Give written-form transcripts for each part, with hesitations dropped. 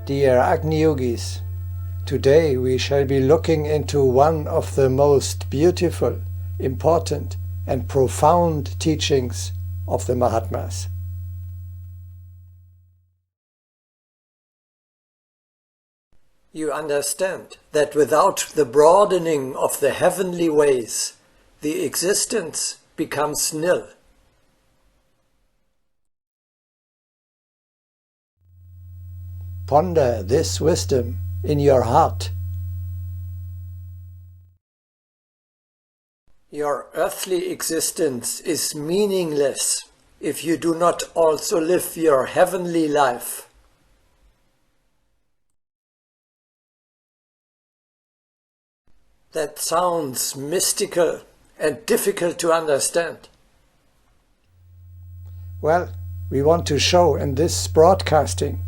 Dear Agni Yogis, today we shall be looking into one of the most beautiful, important and profound teachings of the Mahatmas. You understand that without the broadening of the heavenly ways, the existence becomes nil. Ponder this wisdom in your heart. Your earthly existence is meaningless if you do not also live your heavenly life. That sounds mystical and difficult to understand. Well, we want to show in this broadcasting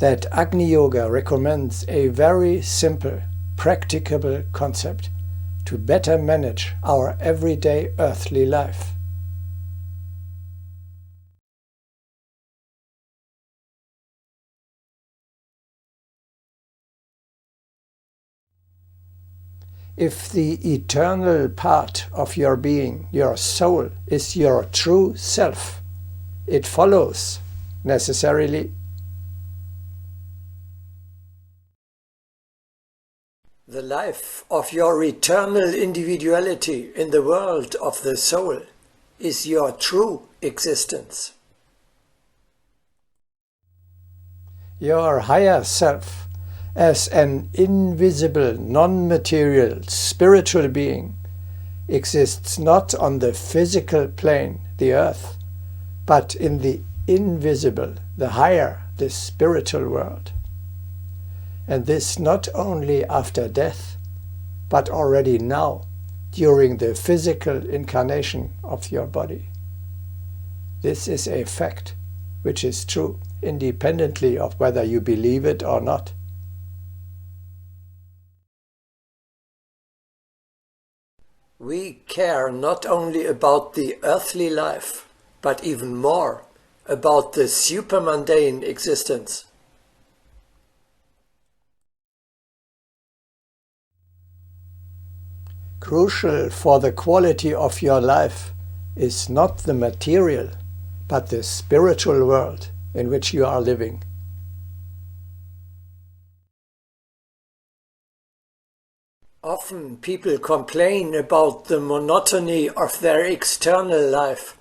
that Agni Yoga recommends a very simple, practicable concept to better manage our everyday earthly life. If the eternal part of your being, your soul, is your true self, it follows necessarily the life of your eternal individuality in the world of the soul is your true existence. Your higher self, as an invisible, non-material, spiritual being, exists not on the physical plane, the earth, but in the invisible, the higher, the spiritual world. And this not only after death, but already now, during the physical incarnation of your body. This is a fact which is true, independently of whether you believe it or not. We care not only about the earthly life, but even more about the supermundane existence. Crucial for the quality of your life is not the material, but the spiritual world in which you are living. Often people complain about the monotony of their external life,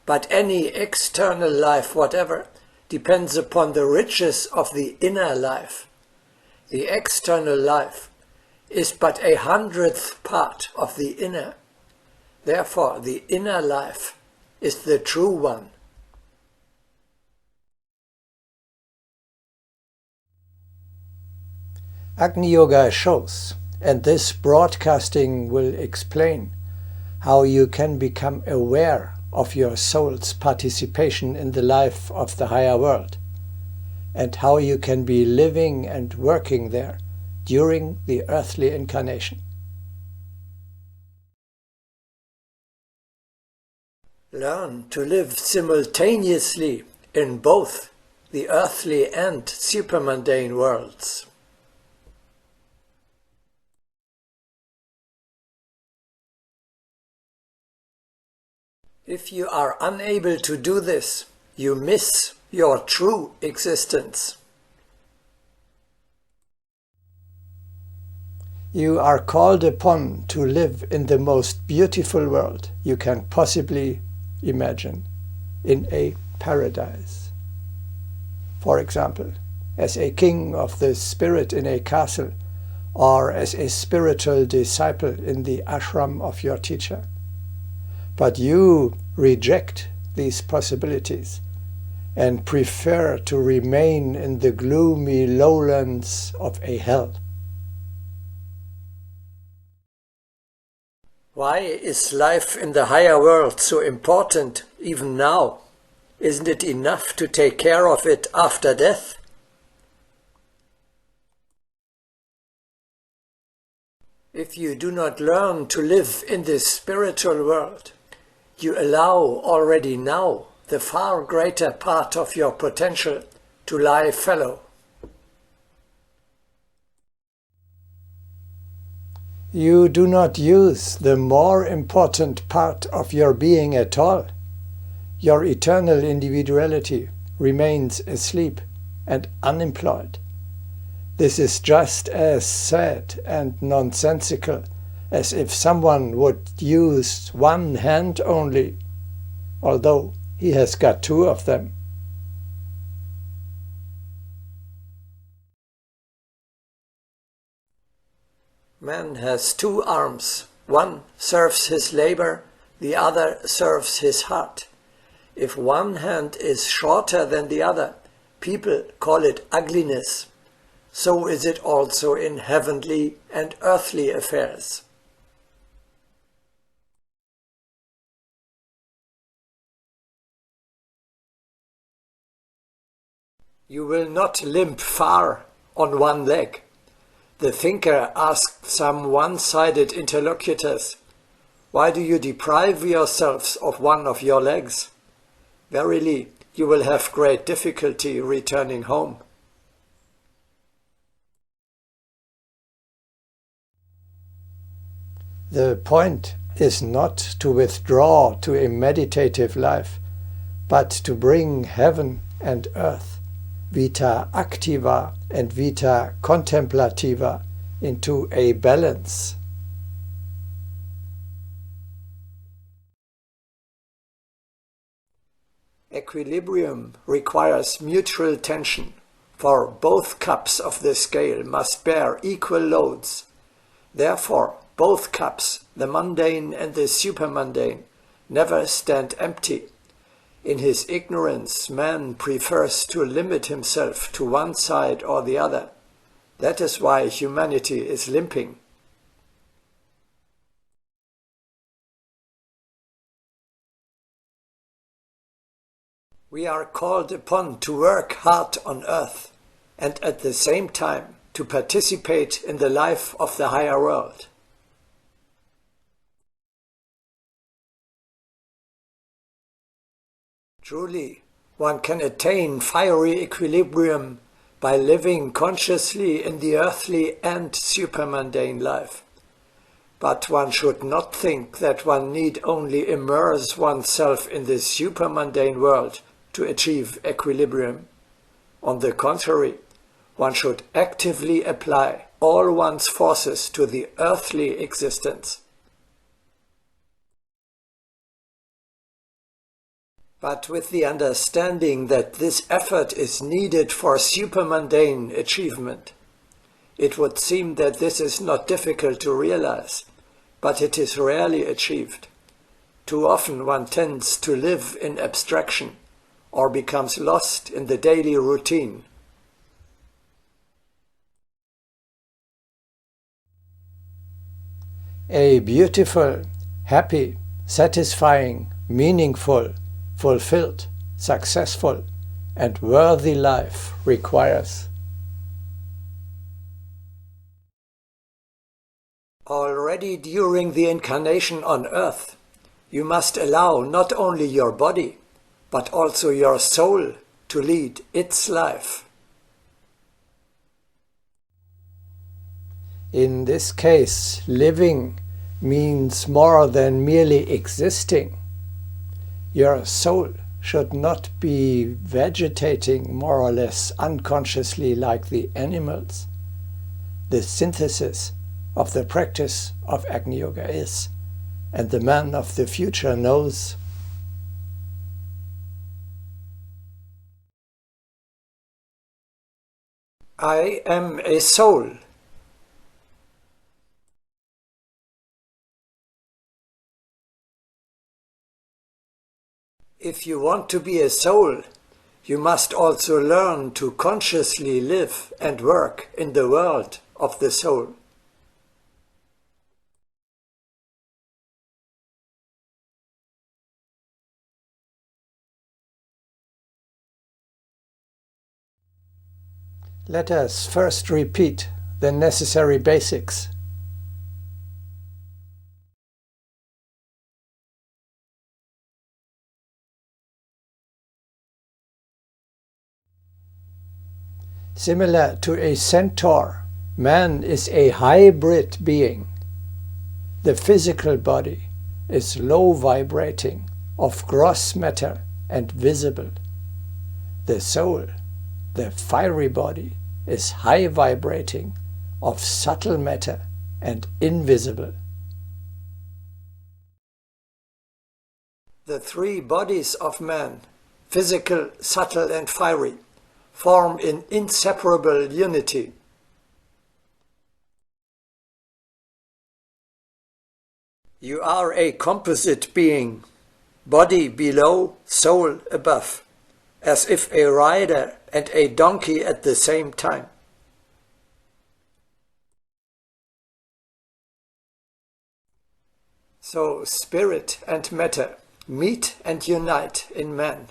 but any external life, whatever, depends upon the riches of the inner life. The external life is but 100th part of the inner. Therefore, the inner life is the true one. Agni Yoga shows, and this broadcasting will explain, how you can become aware of your soul's participation in the life of the higher world, and how you can be living and working there during the earthly incarnation. Learn to live simultaneously in both the earthly and supermundane worlds. If you are unable to do this, you miss your true existence. You are called upon to live in the most beautiful world you can possibly imagine, in a paradise. For example, as a king of the spirit in a castle, or as a spiritual disciple in the ashram of your teacher. But you reject these possibilities and prefer to remain in the gloomy lowlands of a hell. Why is life in the higher world so important even now? Isn't it enough to take care of it after death? If you do not learn to live in this spiritual world, you allow already now the far greater part of your potential to lie fallow. You do not use the more important part of your being at all. Your eternal individuality remains asleep and unemployed. This is just as sad and nonsensical as if someone would use one hand only, although he has got two of them. Man has two arms. One serves his labor, the other serves his heart. If one hand is shorter than the other, people call it ugliness. So is it also in heavenly and earthly affairs. You will not limp far on one leg. The thinker asked some one-sided interlocutors, "Why do you deprive yourselves of one of your legs? Verily, you will have great difficulty returning home." The point is not to withdraw to a meditative life, but to bring heaven and earth, vita activa and vita contemplativa, into a balance. Equilibrium requires mutual tension, for both cups of the scale must bear equal loads. Therefore, both cups, the mundane and the supermundane, never stand empty. In his ignorance, man prefers to limit himself to one side or the other. That is why humanity is limping. We are called upon to work hard on earth and at the same time to participate in the life of the higher world. Truly, one can attain fiery equilibrium by living consciously in the earthly and supermundane life. But one should not think that one need only immerse oneself in the supermundane world to achieve equilibrium. On the contrary, one should actively apply all one's forces to the earthly existence. But with the understanding that this effort is needed for supermundane achievement. It would seem that this is not difficult to realize, but it is rarely achieved. Too often one tends to live in abstraction or becomes lost in the daily routine. A beautiful, happy, satisfying, meaningful, fulfilled, successful, and worthy life requires already during the incarnation on earth, you must allow not only your body, but also your soul to lead its life. In this case, living means more than merely existing. Your soul should not be vegetating more or less unconsciously like the animals. The synthesis of the practice of Agni Yoga is, and the man of the future knows. I am a soul. If you want to be a soul, you must also learn to consciously live and work in the world of the soul. Let us first repeat the necessary basics. Similar to a centaur, man is a hybrid being. The physical body is low vibrating, of gross matter and visible. The soul, the fiery body, is high vibrating, of subtle matter and invisible. The three bodies of man, physical, subtle and fiery, form in inseparable unity. You are a composite being, body below, soul above, as if a rider and a donkey at the same time. So spirit and matter meet and unite in man,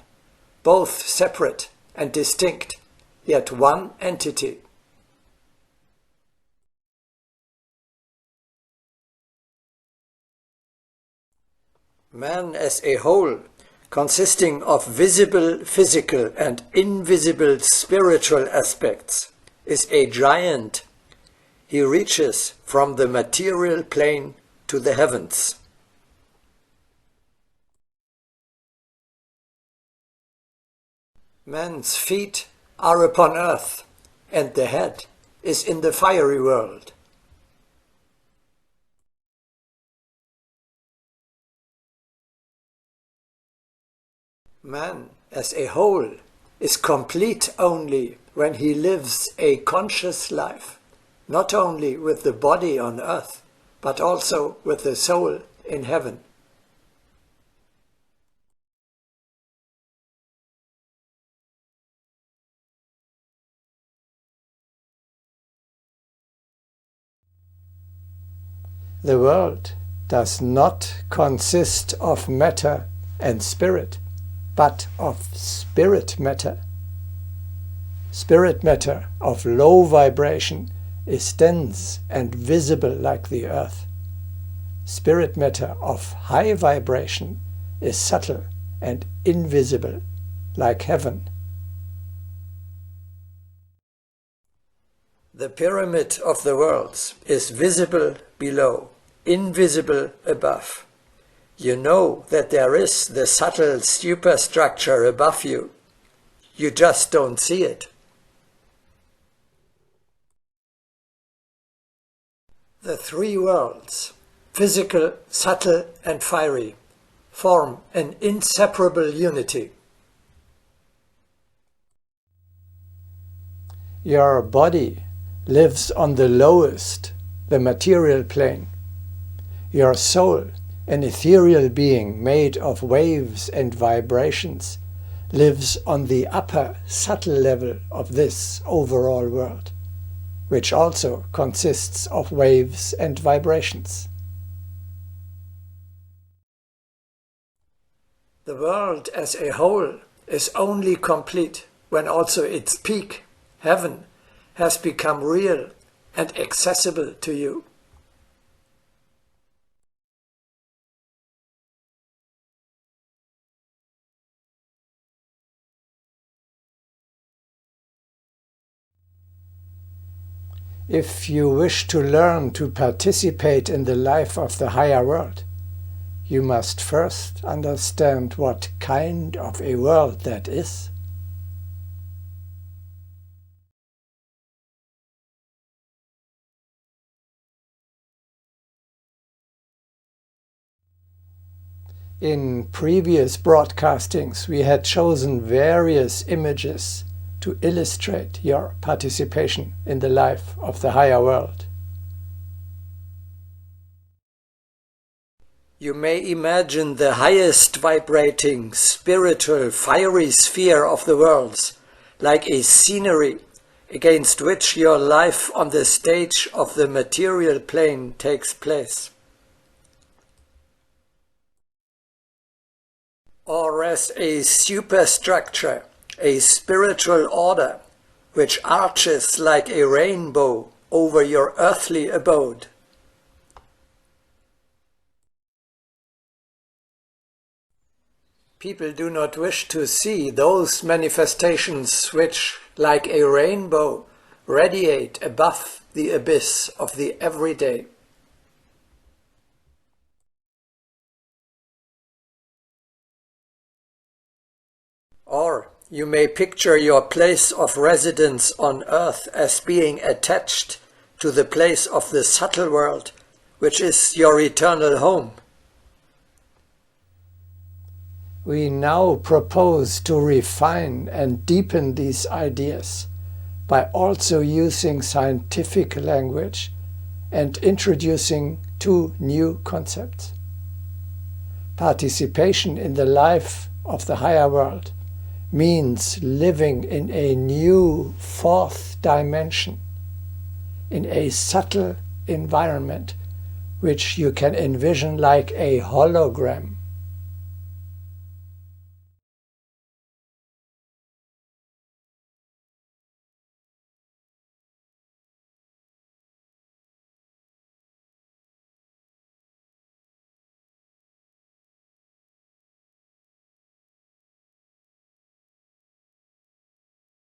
both separate and distinct, yet one entity. Man as a whole, consisting of visible physical and invisible spiritual aspects, is a giant. He reaches from the material plane to the heavens. Man's feet are upon earth, and the head is in the fiery world. Man as a whole is complete only when he lives a conscious life, not only with the body on earth, but also with the soul in heaven. The world does not consist of matter and spirit, but of spirit matter. Spirit matter of low vibration is dense and visible like the earth. Spirit matter of high vibration is subtle and invisible like heaven. The pyramid of the worlds is visible below, invisible above. You know that there is the subtle superstructure above you. You just don't see it. The three worlds, physical, subtle and fiery, form an inseparable unity. Your body lives on the lowest, the material plane. Your soul, an ethereal being made of waves and vibrations, lives on the upper, subtle level of this overall world, which also consists of waves and vibrations. The world as a whole is only complete when also its peak, heaven, has become real and accessible to you. If you wish to learn to participate in the life of the higher world, you must first understand what kind of a world that is. In previous broadcastings, we had chosen various images to illustrate your participation in the life of the higher world. You may imagine the highest vibrating, spiritual, fiery sphere of the worlds, like a scenery against which your life on the stage of the material plane takes place. Or as a superstructure, a spiritual order, which arches like a rainbow over your earthly abode. People do not wish to see those manifestations which, like a rainbow, radiate above the abyss of the everyday. Or you may picture your place of residence on earth as being attached to the place of the subtle world, which is your eternal home. We now propose to refine and deepen these ideas by also using scientific language and introducing two new concepts. Participation in the life of the higher world means living in a new fourth dimension, in a subtle environment which you can envision like a hologram.